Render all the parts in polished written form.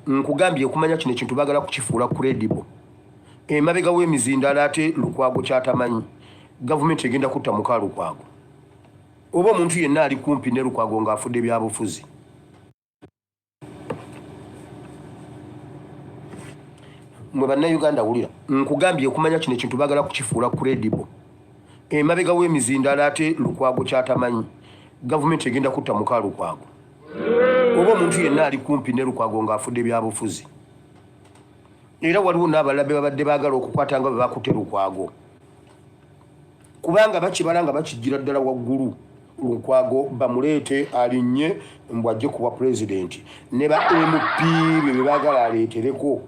nkugambye okumanya kino ekintu bagala kukifuula credible emabega w'emizindaalo ate Lukwago kyatamanyi gavumenti egenda kutta muka Lukwago oba omuntu yenna ali kumpi ne Lukwago ng'afudde byabufuzi. Mwe bannayuganda wulira nkugambye okumanya kino ekintu bagala kukifuula credible emabega w'emizindaalo ate Lukwago kyatamanyi gavumenti egenda kutta muka Lukwago oba omuntu yenna ali kumpi ne Lukwago ng'afudde byabufuzi. Era waliwo n'abalabe babadde baagala okukwata nga bwe bakutte Lukwago kubanga bakibala nga bakijjira ddala waggulu Lukwago bamuleete alinnye mbwajje kuwa pulezidenti ne ba MP bye baagala aleetereko.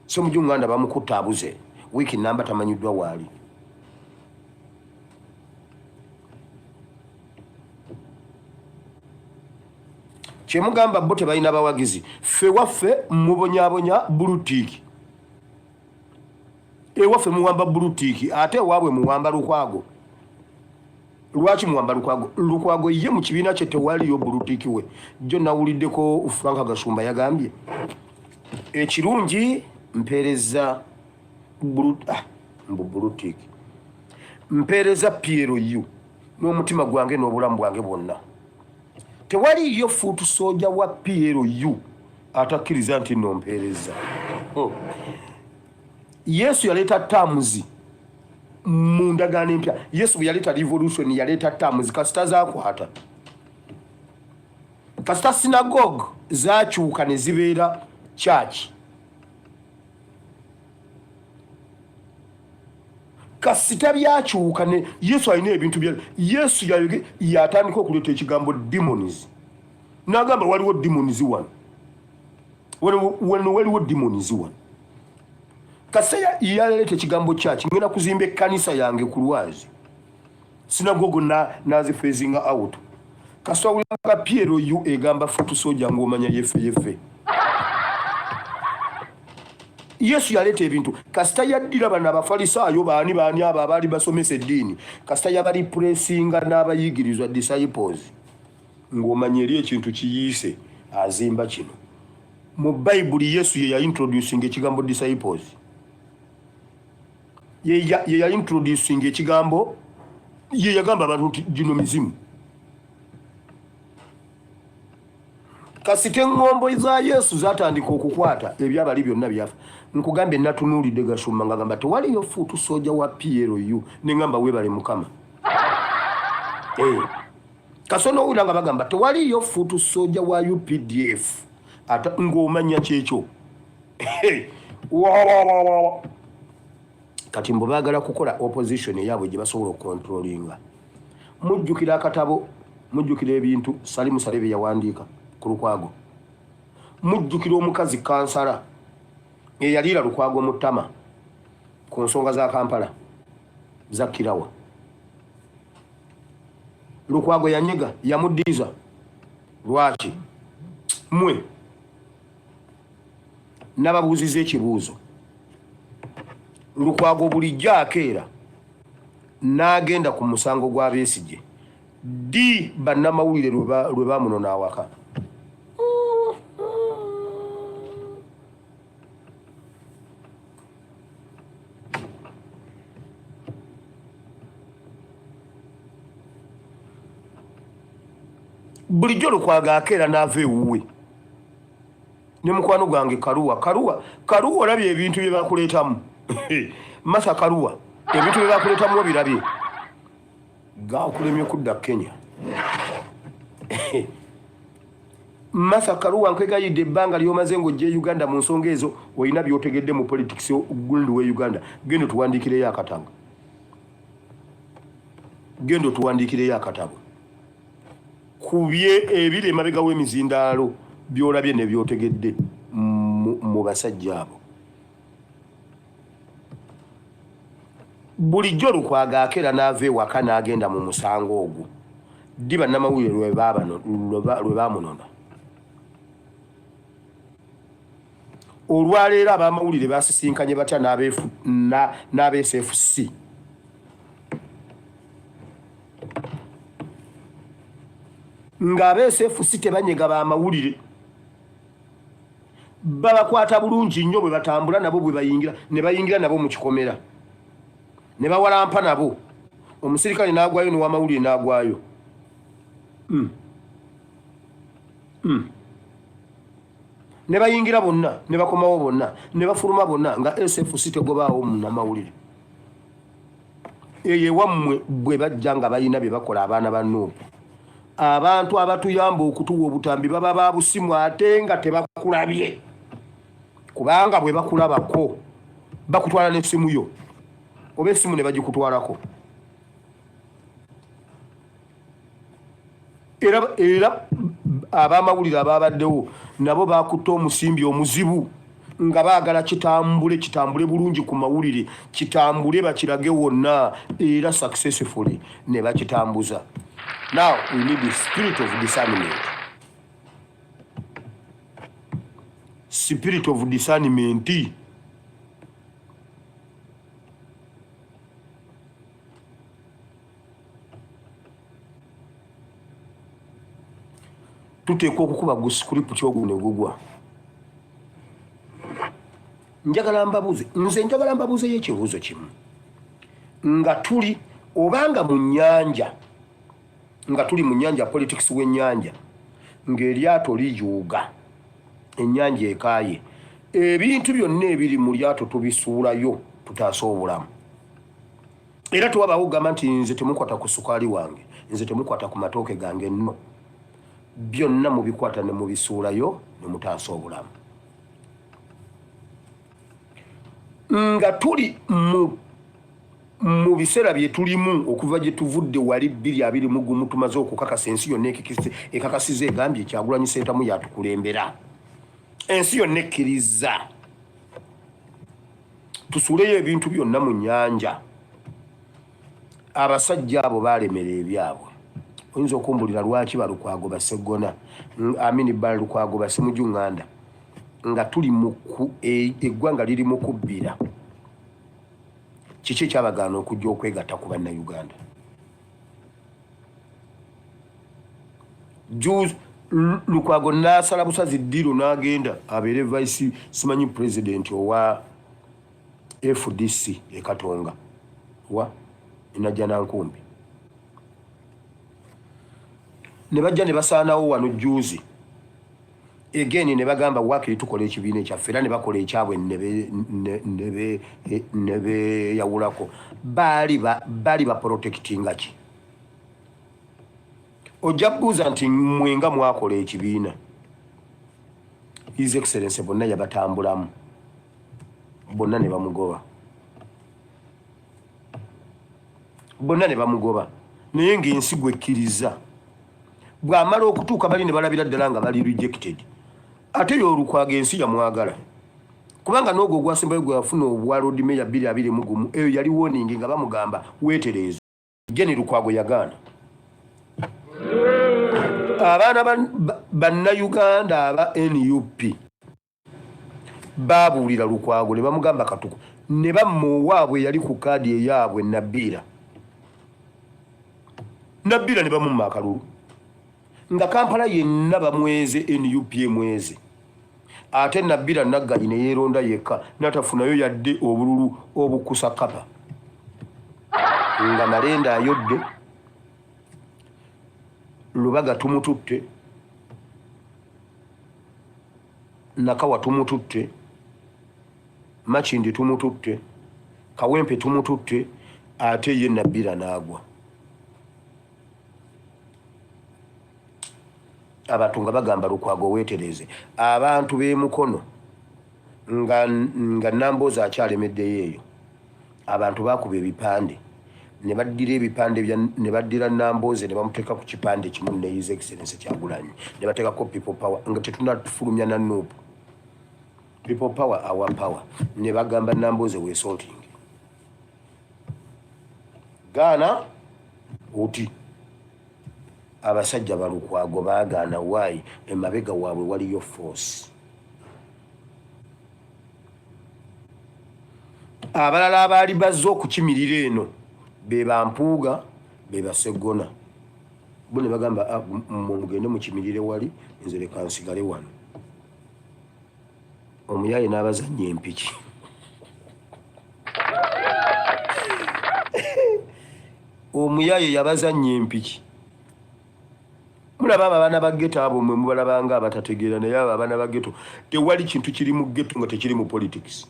So mujunganda bamukutte abuze wiiki namba tamanyiddwa waali. Kyemugamba bo tebalina bawagizi ffe waffe mubonyabonya bulutiiki ewaffe muwamba bulutiiki ate ewaabwe muwamba Lukwago. Lwaki muwamba Lukwago? Lukwago ye mu kibiina kye tewaliyo bulutiiki we. Jjo nawuliddeko Frank Gasumba yagambye ekirungi mpeereza bulutiiki mpeereza PLU n'omutima gwange n'obulamu bwange bwonna. Tewaliyo fuutu soja wa PLU atakkiriza nti nno mpeereza. Yesu yaleeta tamuzi mu ndagaano empya. Yesu bwe yaleeta revolution yaleeta tamuzi kasita zaakwata. Kasita synagogue zaakyuka ne zibeera church. Kasita byakyuka ne Yesu alina ebintu bya Yesu yatandika okuleeta ekigambo demons. N'agamba waliwo demons wano. Waliwo demons wano. Kasaya yaleeta ekigambo church ngenda kuzimba ekkanisa yange ku Lwazi. Sinagogo nazi phasing out. Kasita wulanga PLU egamba futu soja ng'omanya yefe. Yesu yaleeta ebintu kasita yaddira bano abafalisaayo baani abo abaali basomesa eddiini kasita yabali pressinga n'abayigirizwa disciples ng'omanya eri ekintu kiyiise azimba kino. Mu Bayibuli Yesu ye yaintroducing ekigambo disciples. Ye yaintroducing ekigambo ye yagamba abantu nti gino mizimu. Kasita eŋŋombo za Yesu zatandika okukwata ebyabali byonna byafa. Nkugambye natunuulidde Gasumba ngagamba tewaliyo fuutu soja wa PLU ne ngamba weebale Mukama. Kasono owulira nga bagamba tewaliyo fuutu soja wa UPDF ate ng'omanya kyekyo. Kati mbo baagala kukola opposition eyaabwe gye basobola okukontrolinga. Mujjukira akatabo, mujjukira ebintu Salimu Salebe yawandiika ku Lukwago. Mujjukira omukazi kansala eyaliira Lukwago mu ttama ku nsonga za Kampala zakkirawa. Lukwago yanyega yamuddiza. Lwaki? Mwe nababuuziza ekibuuzo. Lukwago bulijjo akeera n'agenda ku musango gwa Besigye di bannamawulire lwe baamunona awaka. Bulijjo Lukwago akeera n'ava ewuwe ne mukwano gwange Karuwa olabye ebintu bye bakuleetamu. Masa Karuwa ebintu bye bakuleetamu obirabye gaakulemye kudda Kenya. Masa Karuwa nkwegayidde ebbanga ly'omaze ng'ojja Uganda mu nsonga ezo olina by'otegedde mu politics gululu we Uganda. Genda tuwandiikireyo akatabo. Genda tuwandiikireyo akatabo kubye ebiri emabega w'emizindaalo by'olabye ne by'otegedde mu basajja abo. Bulijjo Lukwago akeera n'ava ewaka n'agenda mu musango ogwo ddi bannamawulire lwe baamunona. Olwaleero ab'amawulire basisinkanye batya n'abeSFC. Ng'abeSFC tebanyega b'amawulire babakwata bulungi nnyo bwe batambula nabo bwe bayingira ne bayingira nabo mu kikomera ne bawalampa nabo omusirikale n'agwayo n'owamawulire n'agwayo ne bayingira bonna ne bakomawo bonna ne bafuluma bonna nga SFC tegobaawo munnamawulire eyo ewammwe bwe bajja nga balina bye bakola abaana ba Nuupu abantu abatuyamba okutuwa obutambi baba babusimu ate nga tebakulabye kubanga bwe bakulabako bakutwala n'essimu yo oba essimu ne bagikutwalako era abamawulire ababaddewo nabo bakutta omusimbi omuzibu nga baagala kitambule bulungi ku mawulire kitambule bakirage wonna era successfully ne bakitambuza. Now we need the spirit of discernment. Spirit of discernment. Tuteekwa okukuba guscript ky'ogwo ne gugwa. Njagala mbabuuze y'ekibuuzo kimu. Nga tuli obanga mu nnyanja nga tuli mu nnyanja politics w'ennyanja ng'eryato liyuuga ennyanja ekaaye ebintu byonna ebiri mu lyato tubisuulayo tutaasa obulamu era tewabaawo gamba nti nze temukwata ku sukaali wange nze temukwata ku matooke gange nno byonna mubikwata ne mubisuulayo ne mutaasa obulamu nga tuli mu biseera bye tulimu okuva gye tuvudde wali 2021 tumaze okukakasa ensi yonna ekakasiza egambye Kyagulanyi Ssentamu yatukulembera ensi yonna ekkiriza tusuuleyo ebintu byonna mu nnyanja abasajja abo baalemera ebyabwe oyinza okumbulira lwaki Balukwago Baseggona Amini Balukwago Basemujunganda nga tuli eggwanga liri mu kubbira kiki kyabagaana okujja okwegatta ku bannayuganda Lukwago n'asala busazi ddiro n'agenda abeere vice simanyi president owa FDC Katonga wa Najja Nankumbi ne bajja ne basaanawo wano juuzi again ne bagamba wakiri tukola ekibiina ekyaffe era ne bakola ekyabwe nebe yawulako bali ba protectinga ki ojja kubuuza nti mwenga mwakola ekibiina His Excellency bonna yabatambulamu bonna ne bamugoba naye ng'ensi gwekkiriza bw'amala okutuuka bali ne balabira ddala nga bali rejected ate y'Olukwago ensi yamwagala kubanga n'ogwo ogwasembayo gwe yafuna obwa road mayor 2021 eyo yali warning nga bamugamba weetereeza Jeni Lukwago yagaana abaana bannayuganda aba NUP baabuulira Lukwago ne bamugamba katuku ne bamuwaabwe yali ku kaadi eyaabwe Nabbira ne bamumma akalulu nga Kampala yenna bamweze NUP emweze ate Nabbira Naggali ne yeeronda yekka natafunayo yadde obululu obukusa kapa nga Malenda ayodde Lubaga tumututte Nakawa tumututte Machindi tumututte Kawempe tumututte ate ye Nabbira n'agwa abantu nga bagamba Lukwago weetereze abantu b'emukono nga Nambooze akyalemeddeyo eyo abantu bakuba ebipande ne baddira ebipande ne baddira Nambooze ne bamuteeka ku kipande kimu ne His Excellency Kyagulanyi ne bateekako people power nga tetunafulumya na Nuupu people power our power ne bagamba Nambooze weesorting gaana uti abasajja ba Lukwago baagaana waayi emabega waabwe waliyo force abalala abaali bazze okukimirira eno be Bampuuga be Baseggona bo ne bagamba mugende mukimirire wali nze leka nsigale wano omuyaye n'abazannya empiki omuyaye yabazannya empiki mulaba abaana ba ghetto abo mwe mubalabanga abatategeera naye abo abaana ba ghetto tewali kintu kiri mu ghetto nga tekiri mu politics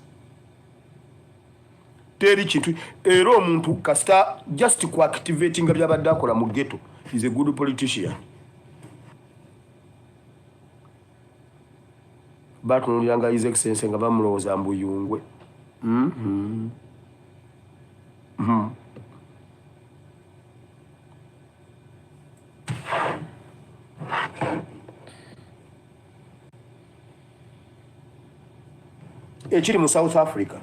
teri kintu era omuntu kasita just ku activating byabadde akola mu ghetto is a good politician batunuliranga His Excellency nga bamulowooza mbuyungwe ekiri mu South Africa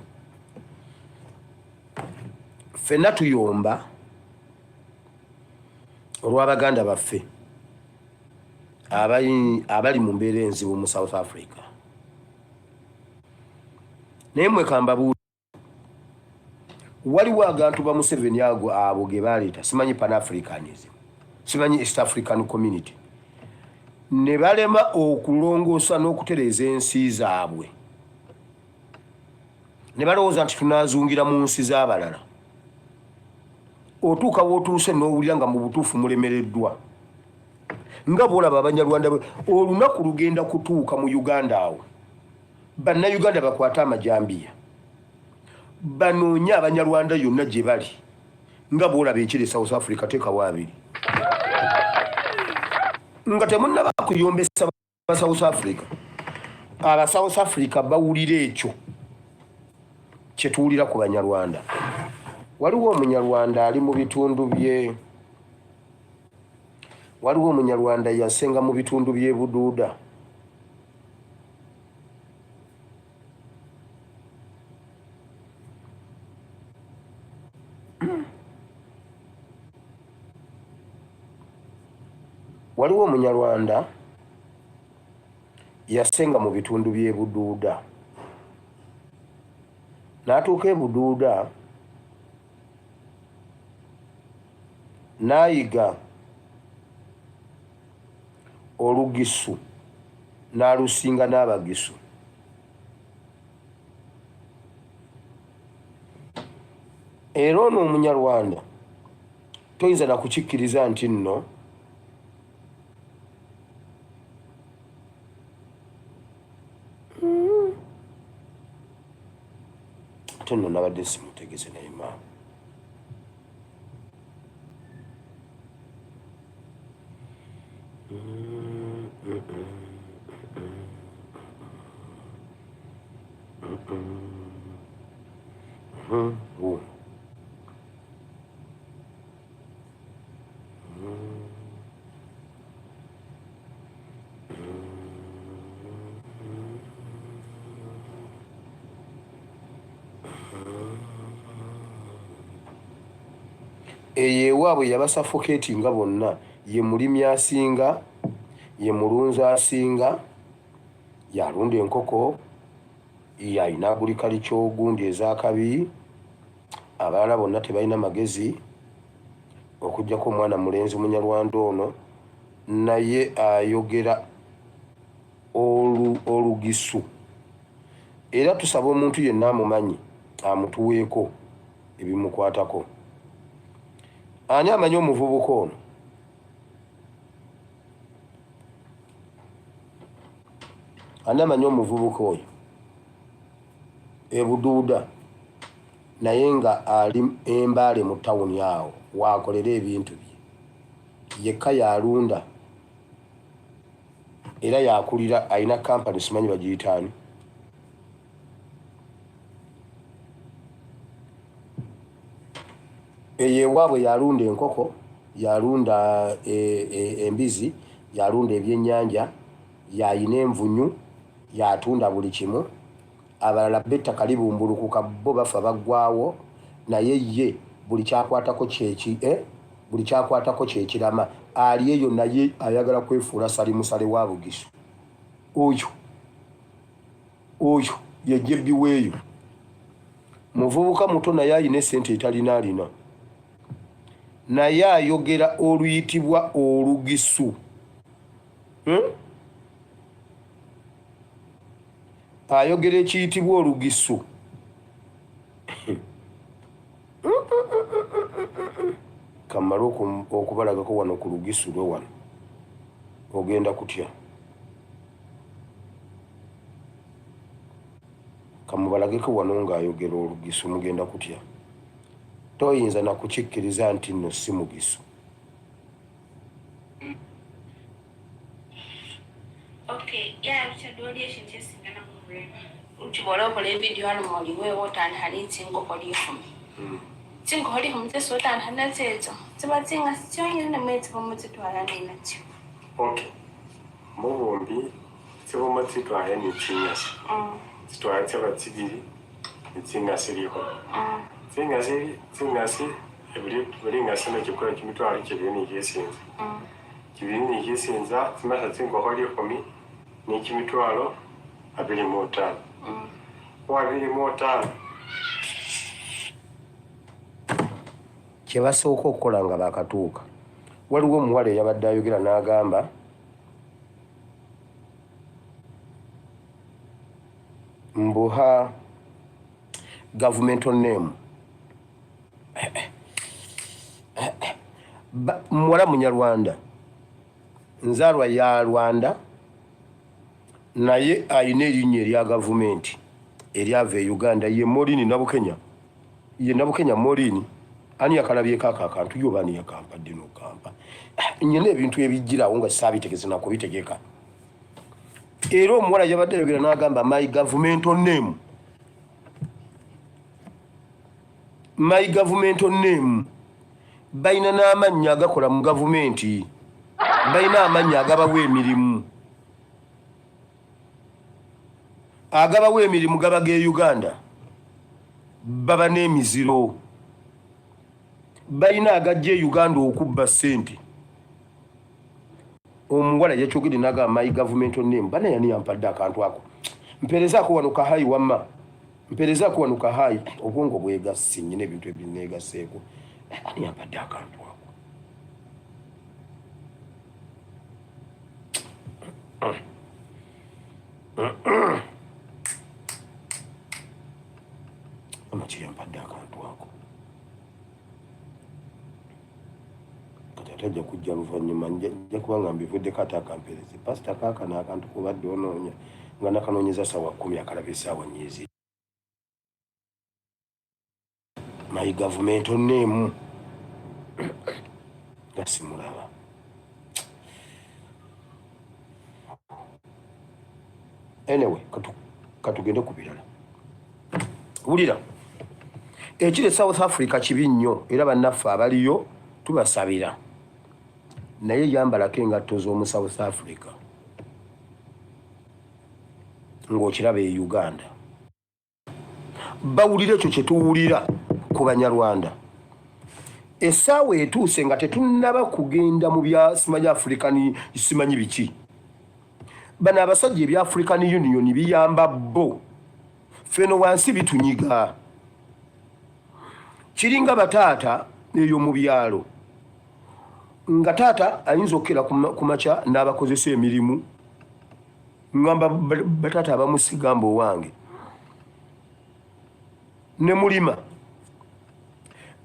fenna tuyomba olw'abaganda baffe abali mu mbeera enzibu mu South Africa naye mwe kambabuuza waliwo agantu ba Museveni abo ge baleeta simanyi Pan-Africanism simanyi East African Community ne balema okulongoosa n'okutereeza ensi zaabwe ne balowooza nti tunaazungira mu nsi z'abalala otuuka w'otuuse n'owulira nga mu butuufu mulemereddwa nga bw'olaba Abanyarwanda olunaku lugenda kutuuka mu Uganda awo bannayuganda bakwata amajambiya banoonye Abanyarwanda yonna gye bali nga bw'olaba ekiri South Africa teekawo abiri nga temunnaba kuyombesa ba South Africa aba South Africa bawulira ekyo kye tuwulira ku Banyarwanda waliwo Omunyarwanda ali mu bitundu bye waliwo Omunyarwanda yasenga mu bitundu by'e Buduuda waliwo Omunyarwanda yasenga mu bitundu by'e Buduuda n'atuuka e Buduuda n'ayiga olugisu n'alusinga n'Abagisu era ono Omunyarwanda toyinza na kukikkiriza nti nno ate nno nabadde simutegese naye maama eyo ewaabwe yabasaffocatinga bonna ye mulimi asinga ye mulunzi asinga yalunda enkoko yalina agriculture ogundi ez'akabi abalala bonna tebalina magezi okuggyako omwana mulenzi Munyarwanda ono naye ayogera olugisu era tusaba omuntu yenna amumanyi amutuweeko ebimukwatako ani amanyi omuvubuka ono ani amanyi omuvubuka oyo e Buduuda naye nga ali Embaale mu tawuni awo waakolera ebintu bye yekka yalunda era yakulira alina kampani simanyi bagiyitaani eyo ewaabwe yalunda enkoko yalunda embizi yalunda ebyennyanja yayina envunyu yatunda buli kimu abalala bettaka libumbulukuka bo bafa baggwaawo naye ye buli kyakwatako kyekirama ali eyo naye ayagala kwefuula salimusale wa Bugisu oyo ye Jebbi weeyo muvubuka muto naye alina essente etalina alina naye ayogera oluyitibwa olugisu ayogera ekiyitibwa olugisu kamala okubalagako wano ku lugisu lwe wano ogenda kutya kamubalageko wano ng'ayogera olugisu mugenda kutya toyinza nakukikkiriza nti nno si mugisu. Okay, yeah, uchadolia shintia singana murema. Uchibora pole video hano moliwe wotani hali tingo holi humi. Tingo holi humi teso wotani hana tezo. Tiba tinga sitio hili na meti kwa mti tuwala nina tio. Okay. Mbombi, tiba mti tuwala ni tingas. Tuwala tiba tibiri, ni tingas iliho. Tingas buri ngasi no kikora kimitwala kibiri ni yesinza. Kibiri ni yesinza, timasa tingo holi humi. Ni kimitwalo 25 25 kye basooka okukola nga bakatuuka waliwo omuwala eyabadde ayogera n'agamba mbuha governmental name muwala munyarwanda nzaalwa ya Rwanda naye ayina erinnya erya gavumenti eryava e Uganda ye Morini Nabukenya ye Nabukenya Morini ani yakalabyeko akantu yo bani yakampadde n'okampa nyina ebintu ebijjirawo nga saabitegeze nako bitegeka era omuwala yabadde ayogera n'agamba my governmental name balina n'amannya agakola mu gavumenti balina amannya agabawa emirimu agabawa emirimu gaba ge Uganda baba n'emiziro balina agajja Uganda okubba ssente omuwala yakyogedde n'agamba my governmental name bana yani yampadde akantu ako mperezaako wano kahayi wamma mperezaako wano kahayi obwongo bwegassi nnyina ebintu ebineegaseeko ani yampadde akantu ako amaki yampadde akantu ako kati atajja kujja luvannyuma nja kubanga mbivuddeko ate akampereze pasita kaakano akantu kubadde onoonya nga nakanoonyeza sawa 10 akalaba essaawa nnyezi my governmental name nga simulaba anyway katugende ku birala wulira ekiri South Africa kibi nnyo era bannaffe abaliyo tubasabira naye yambalako engatto z'omu South Africa ng'okiraba e Uganda bawulira ekyo kye tuwulira ku Banyarwanda essaawa etuuse nga tetunnaba kugenda mu bya simanyi African simanyi biki bano abasajja ebya African Union biyamba bo feno wansi bitunyiga kiringa bataata eyo mu byalo nga taata ayinza okukira ku makya n'abakozesa emirimu ngamba bataata abamusigamba owange ne mulima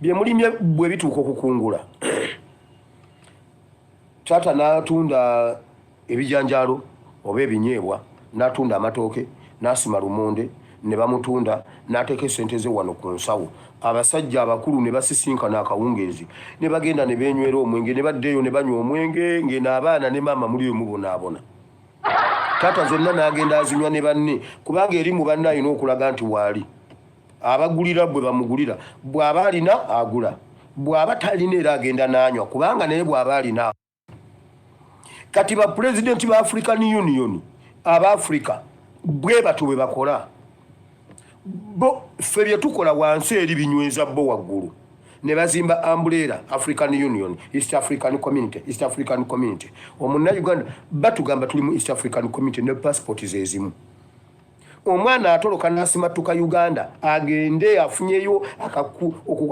bye mulimye bwe bituuka okukungula taata n'atunda ebijanjaalo oba ebinyeebwa n'atunda amatooke n'asima lumonde ne bamutunda n'ateeka essente ze wano ku nsawo abasajja abakulu ne basisinkana akawungeezi ne bagenda ne beenywera omwenge ne baddeeyo ne banywa omwenge ng'enaabaana ne maama muliyo mubonaabona taata zonna n'agenda azinywa ne banne kubanga eri mu banne alina okulaga nti waali abagulira bwe bamugulira bw'aba alina agula bw'aba talina era agenda n'anywa kubanga naye bw'aba alina kati bapulezidenti ba African Union Abafrika bwe batu bwe bakola bo ffe bye tukola wansi eri binyweza bo waggulu ne bazimba umbrella African Union East African Community omunnayuganda batugamba tuli mu East African Community ne passport zezimu omwana atoloka n'asimatuka Uganda agende afunyeyo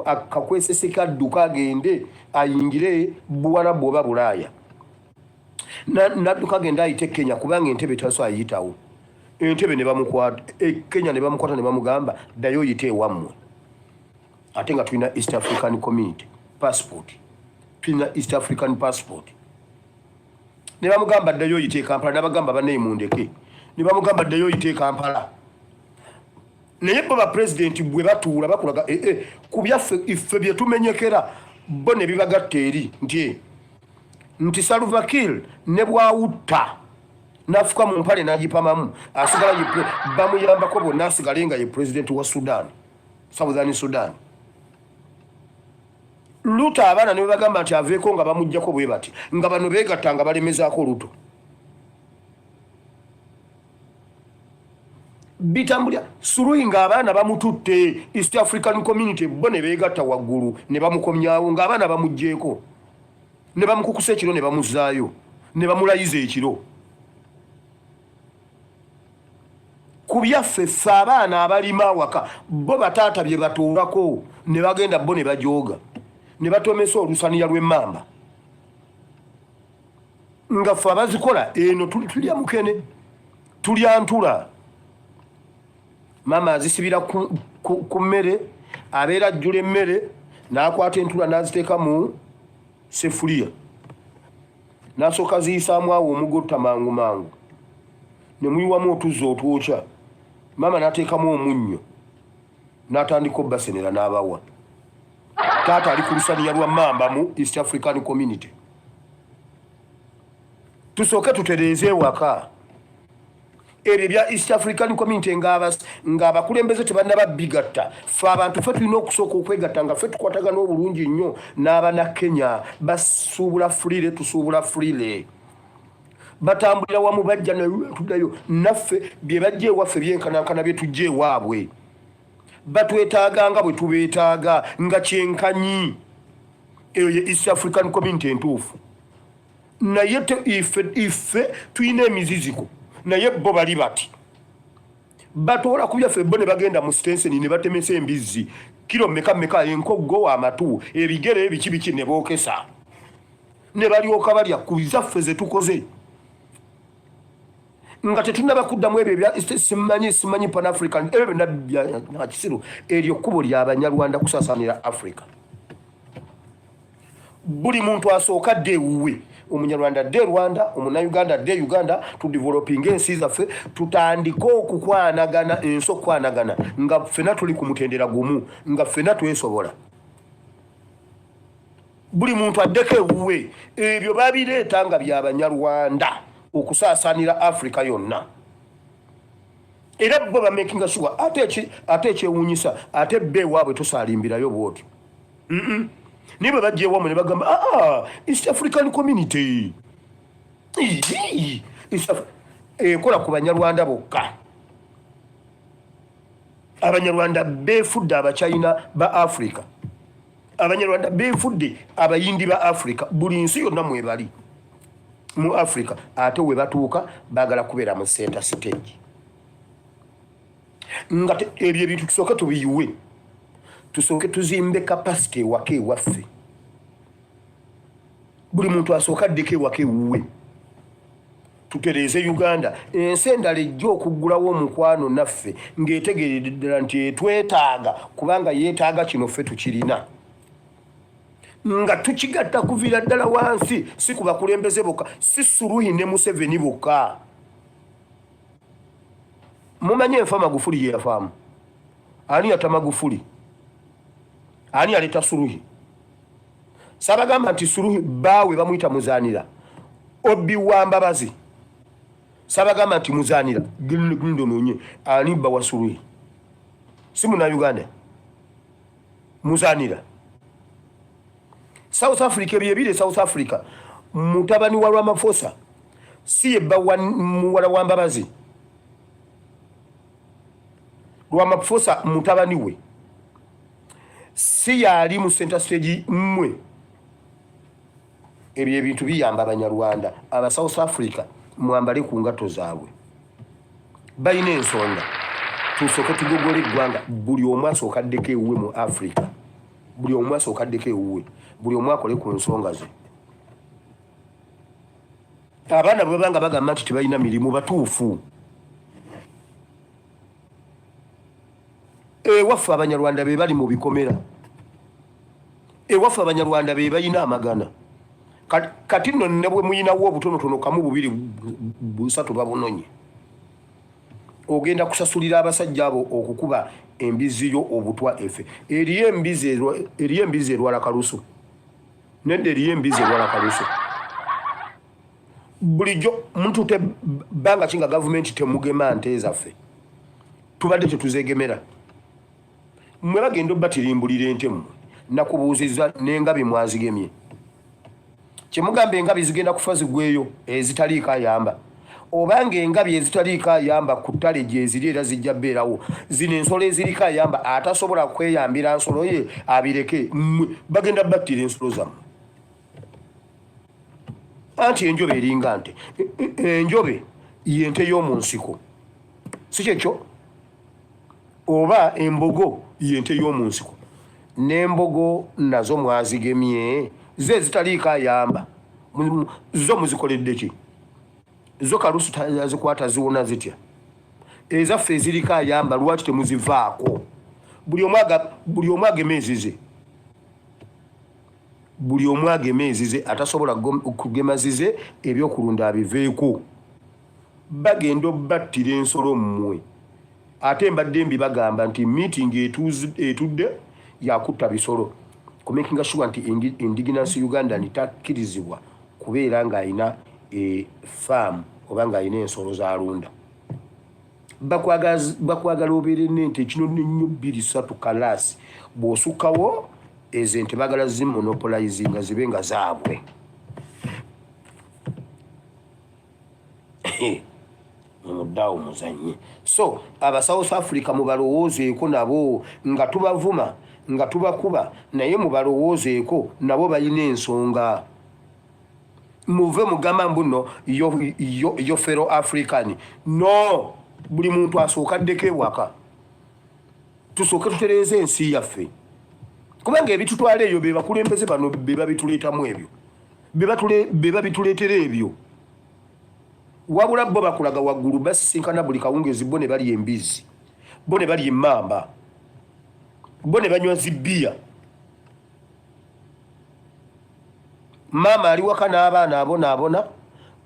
akakweseseka dduka agende ayingire buwala bwoba Bulaaya nadduka agenda ayite Kenya kubanga entebe taso ayitawo entebe ne bamukwata Kenya ne bamukwata ne bamugamba dayo yite ewammwe ate nga tulina East African Community passport tulina East African passport ne bamugamba dayo yite Kampala n'abagamba bane mundeke ne bamugamba dayo yite Kampala naye baba president bwe batuula bakulaga ku byaffe iffe bye tumenyekera bo ne bibagatta eri nti Salva Kiir ne bwawutta nafuka mu mpale n'agipamamu asigala bamuyambako bonna asigale nga ye president wa Sudan Southern Sudan Luto abaana ne bagamba nti aveeko nga bamujjako bwe bati nga bano beegatta nga balemezaako Luto bitambulya Suluhi nga abaana bamututte East African Community bo ne beegatta waggulu ne bamukomyawo nga abaana bamugjeeko ne bamukukusa ekiro ne bamuzaayo ne bamulayiza ekiro ku byaffe ffe abaana abalima waka bo bataata bye batuulako ne bagenda bo ne bajooga ne batomesa olusaniya lw'emmamba nga ffe abazikola eno tulya mukene tulya ntula mama azisibira ku mmere abeera ajjula emmere n'akwata entula n'aziteeka mu sefuliya n'asooka ziyisaamu awo omugotta mangu mangu ne muyiwamu otuzza otwokya mama n'ateekamu omunnyo n'atandika obbasenera n'abawa taata ali ku lusaniya lwa mmamba mu East African Community tusooke tutereeze ewaka ebyo bya East African Community ng'abakulembeze tebannaba bigatta ffe abantu ffe tulina okusooka okwegatta nga ffe tukwatagana obulungi nnyo n'abana Kenya basuubula fulire tusuubula fulire batambulira wamu bajja tuddayo naffe bye bajja ewaffe byenkanankana bye tujja ewaabwe batwetaaga nga bwe tubeetaaga nga kyenkanyi eyo ye East African Community entuufu naye iffe tulina emiziziko naye bo bali bati batoola ku byaffe bo ne bagenda mu stenseni ne batemesa embizzi kiro mmeka enkoggo amatu ebigere biki ne bookesa ne balyoka balya ku bizaffe ze tukoze nga tetunaba kuddamu ebyo bya simanyi Pan African ebyo byonna kisiru eryo kkubo ly'Abanyarwanda kusaasaanira Africa buli muntu asooka dde ewuwe Umunyarwanda dde Rwanda Omunnayuganda dde Uganda tu developing ensi zaffe tutandika okukwanagana ensi okwanagana nga ffena tuli ku mutendera gumu nga ffena twesobola buli muntu addeko ewuwe ebyo babireeta nga by'Abanyarwanda okusaasaanira Africa yonna era bo bamakinga sure ate ekyewuunyisa ate bbe ewaabwe tosaalimbirayo bwotyo nibe bajje ewamu ne bagamba East African Community ekola ku Banyarwanda bokka Abanyarwanda beefudde Abachina ba Africa Abanyarwanda beefudde Abayindi ba Africa buli nsi yonna mwebali mu Africa ate we batuuka baagala kubeera mu center stage nga ebyo ebintu tusooke tubiyiwe tusooke tuzimbe capacity wake waffe buli muntu asooka addeko ewake wuwe tutereeze Uganda ensi endala ejja okuggulawo omukwano naffe ng'etegeredde ddala nti etwetaaga kubanga yeetaaga kino ffe tukirina nga tukigatta kuviira ddala wansi si ku bakulembeze bokka si Suluhi ne Museveni bokka mumanye enfa Magufuli ye yafaamu ani yata Magufuli ani aleta Suluhi sabagamba nti Suluhi baawe bamuyita Muzaanira Obi wa Mbabazi sabagamba nti Muzaanira gundonoonye ani bba wa Suluhi si Munnayuganda Muzaanira South Africa byebire South Africa mutabani wa Ramaphosa si yebba muwala wa Mbabazi Ramaphosa mutabani we si yali mu center stage mmwe ebyo ebintu biyamba Abanyarwanda aba South Africa mwambale ku ngato zaabwe balina ensonga tusooke tugogole eggwanga buli omu asooka addeko ewuwe mu Africa buli omu asooka addeko ewuwe buli omu akole ku nsonga ze abaana bwe banga bagamba nti tebalina mirimu batuufu ewaffe abanyarwanda be bali mu bikomera ewaffe abanyarwanda be bayina amagana kati nno ne bwe muyinawo obutonotono kamu bubiri busatu babunonye ogenda kusasulira abasajja abo okukuba embiziyo obutwa efe eriyo embizi erwala kalusu nedde eriyo embizi erwala kalusu bulijjo muntu te banga kinga gavumenti temugema nte ezaffe tubadde tetuzegemera mmwe bagenda obatirimbulira ente mmwe nakubuuziza n'engabi mwazigemye kyemugamba engabi zigenda kufa zigweyo ezitaliiko ayamba obanga engabi ezitaliiko ayamba ku ttale gye ziri era zijja bbeerawo zino ensolo eziriko ayamba atasobola kweyambira nsolo ye abireke mmwe bagenda battira ensolo zammwe anti enjobe eringa nte enjobe yente y'omu nsiko si kyekyo oba embogo yente y'omu nsiko n'embogo nazo mwazigemye ze zitaliiko ayamba zo muzikoledde ki zo kalusu zikwata ziwona zitya ezaffe eziriko ayamba lwaki temuzivaako buli omu agema ezize buli omu agema ezize atasobola kugema zize ebyokulunda abiveeko bagenda obattira ensolo mmwe ate mbadde mbibagamba nti meeting etudde yakutta bisolo kumakinga sure nti indigenous Uganda nitakkirizibwa kubeera ng'ayina farm oba ng'ayina ensolo z'alunda bakwagala obeere nente kino nnyo 2 3 kalaasi bw'osukkawo ezo ente bagala zimonopolizinga zibe nga zaabwe muddawo muzanye so aba South Africa mubalowoozeeko nabo nga tubavuma nga tubakuba naye mubalowoozeeko nabo balina ensonga muve mugamba mbuno yo fellow African no buli muntu asooka ddeko ewaka tusooke tutereeze ensi yaffe kubanga ebitutwala eyo be bakulembeze bano be babituleetamu ebyo be babituleetera ebyo wabula bo bakulaga waggulu basisinkana buli kawungezi bo ne bali embizi bo ne bali emmamba bo ne banywa zibbiya maama ali waka n'abaana abona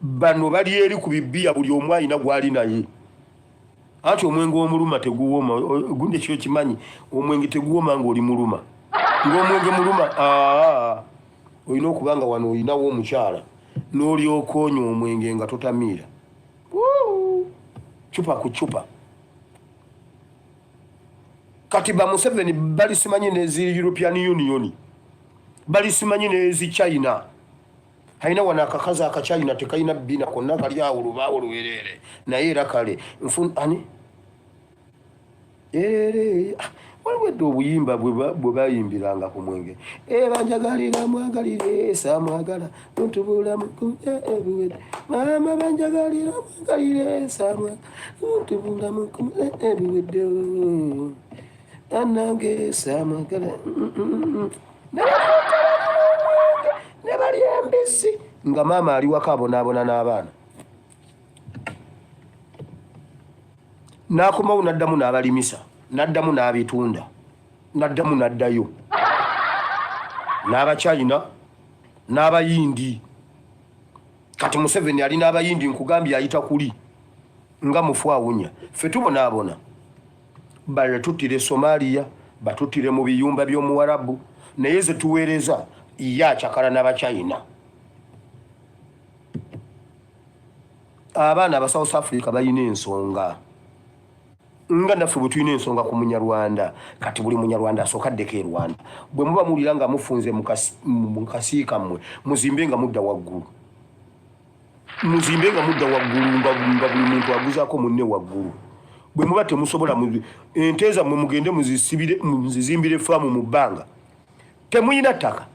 bano bali eri ku bibbiya buli omu alina gwali naye ati omwenge omuluma teguwoma gunde kyo kimanyi omwenge teguwoma ng'oli muluma ng'omwenge muluma olina okubanga wano olinawo omukyala n'olyoka onywa omwenge nga totamiira chupa ku chupa kati ba Museveni bali simanyi n'ezi European Union bali simanyi n'ezi China haina wana akakaza aka China tekayina bina konna kali awo lubaawo luwerere naye era kale ani waliwo obuyimba bwe bayimbiranga ku mwenge banjagalira mwagalire samwagala ntubulamu ebiwedde mama banjagalira mwagalire samwagala ntubulamu ebiwedde anange samwagala ne bali embisi nga maama ali waka abonaabona n'abaana n'akomawo n'addamu n'abalimisa n'addamu n'abitunda n'addamu n'addayo n'abachina n'abayindi kati Museveni ali n'abayindi nkugambye ayita kuli nga mufu awunya ffe tubonaabona batuttire Somalia batuttire mu biyumba by'omuwarabu naye ze tuweereza yakyakala n'abachina abaana aba South Africa bayina ensonga nga naffe bwe tulina ensonga ku munyarwanda kati buli munyarwanda asooka addeko e Rwanda bwe muba muwulira nga mufunze mu kasiika mmwe muzimbe nga mudda waggulu nga buli muntu aguzaako munne waggulu bwe muba temusobola ente zammwe mugende muzizimbire faamu mu bbanga temuyina ttaka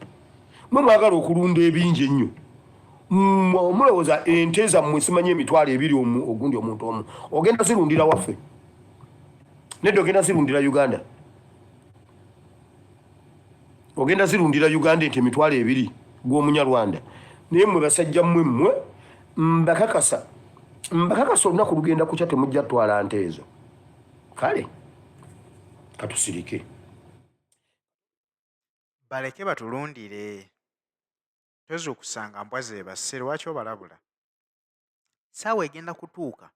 mwe mwagala okulunda ebingi ennyo mulowooza ente zammwe simanyi emitwalo ebiri ogundi omuntu omu ogenda zirundira waffe nedde ogenda zirundira Uganda ogenda zirundira Uganda ente emitwalo ebiri gw'omunyarwanda naye mmwe basajja mmwe mbakakasa olunaku lugenda kukya temujja twala nte ezo kale katusirike baleke batulundire tozuukusanga mbwa ze basse lwaki obalabula saawa egenda kutuuka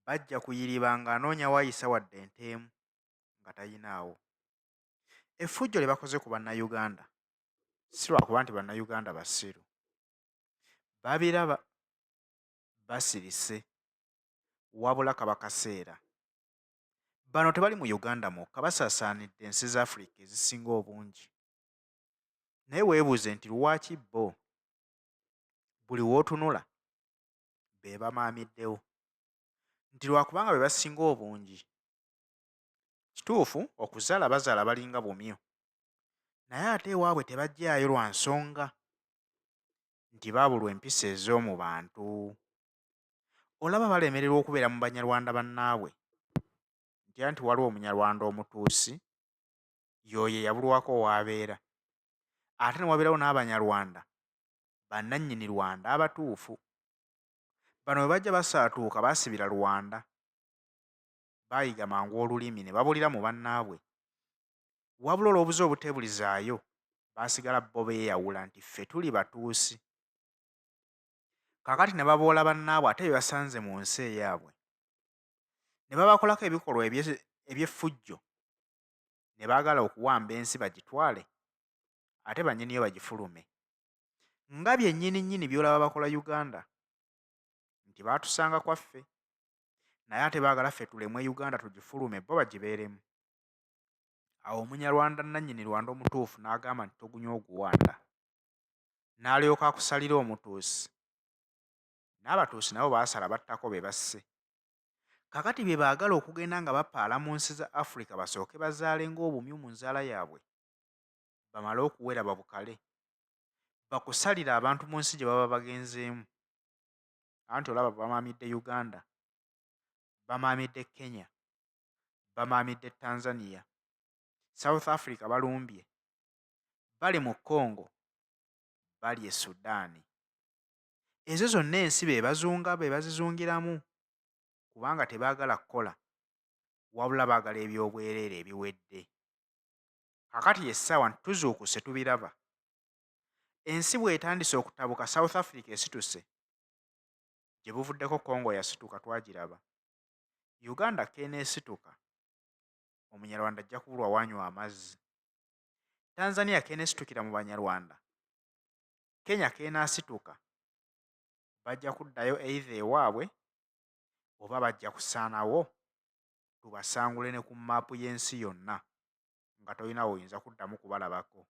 bajja kuyiriba ng'anoonya waayisa wadde enteemu nga tayinaawo effujjo lye bakoze ku bannayuganda si lwakuba nti bannayuganda basiru babiraba basirise wabula kaba kaseera bano tebali mu uganda mwokka basaasaanidde ensi za afirika ezisinga obungi naye weebuuze nti lwaki bo buli w'otunula be bamaamiddewo nti lwakubanga be basinga obungi kituufu okuzaala bazaala balinga bumyu naye ate ewaabwe tebajjaayo lwa nsonga nti baabulwa empisa ez'omu bantu olaba balemererwa okubeera mu banyarwanda bannaabwe ntya nti waliwo omunyarwanda omutuusi y'oyo eyabulwako w'abeera ate ne wabeerawo n'abanyarwanda bannannyini Rwanda abatuufu bano bwe bajja basaatuuka baasibira Rwanda baayiga mangu olulimi ne babulira mu bannaabwe wabula olw'obuze obutebulizaayo baasigala bo beeyawula nti ffe tuli batuusi kaakati ne baboola bannaabwe ate bye basanze mu nsi eyaabwe ne babakolako ebikolwa eby'effujjo ne baagala okuwamba ensi bagitwale ate bannyiniyo bagifulume nga byennyini by'olaba bakola Uganda nti baatusanga kwaffe naye ate baagala ffe tulemwe Uganda tugifulume bo bagibeeremu awo omunyarwanda nannyini Rwanda omutuufu n'agamba nti togunya oguwanda n'alyoka akusalira omutuusi n'abatuusi nabo baasala battako be basse kakati bye baagala okugenda nga bapaala mu nsi za Afirika basooke bazaale ng'obumyu mu nzaala yaabwe bamale okuwera babukale bakusalira abantu mu nsi gye baba bagenzeemu anti olaba bamaamidde Uganda bamaamidde Kenya bamaamidde Tanzania South Africa balumbye bali mu Congo bali e Sudan ezo zonna ensi be bazizungiramu kubanga tebaagala kukola wabula baagala ebyobwereere ebiwedde kakati essaawa tuzuukuse tubiraba ensi bw'etandise okutabuka South Africa esituse gye buvuddeko Congo yasituka twagiraba Uganda keeneesituka omunyarwanda ajja kubulwa wanywa amazzi Tanzania keeneesitukira mu banyarwanda Kenya keenaasituka bajja kuddayo either ewaabwe oba bajja kusaanawo tubasangule ne ku maapu y'ensi yonna nga tolina woyinza kuddamu kubalabako